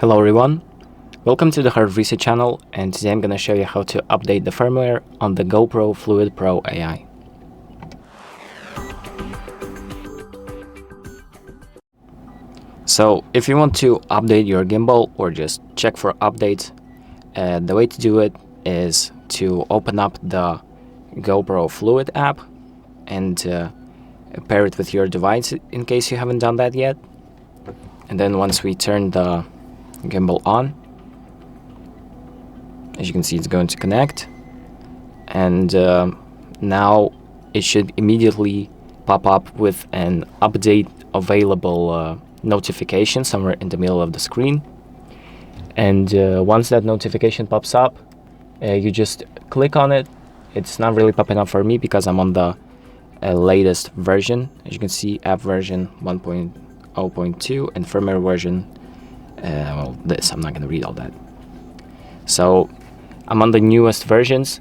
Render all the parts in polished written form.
Hello everyone, welcome to the HardReset channel, and today I'm going to show you how to update the firmware on the GoPro Fluid Pro AI. So if you want to update your gimbal or just check for updates, the way to do it is to open up the GoPro Fluid app and pair it with your device in case you haven't done that yet. And then once we turn the gimbal on, as you can see, it's going to connect, and now it should immediately pop up with an update available notification somewhere in the middle of the screen. And once that notification pops up, you just click on it. It's not really popping up for me because I'm on the latest version. As you can see, app version 1.0.2 and firmware version well, I'm not going to read all that. So I'm on the newest versions,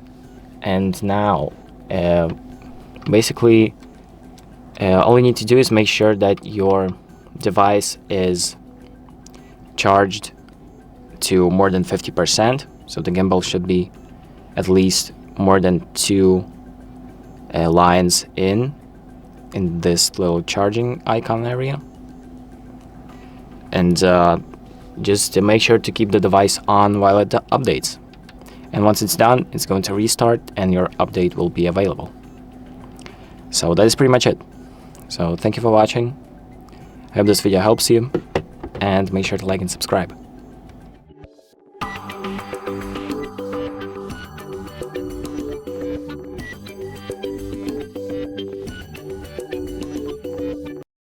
and now basically all you need to do is make sure that your device is charged to more than 50%. So the gimbal should be at least more than 2 lines in this little charging icon area. And just to make sure to keep the device on while it updates. And once it's done, it's going to restart and your update will be available. So that is pretty much it. So thank you for watching. I hope this video helps you, and make sure to like and subscribe.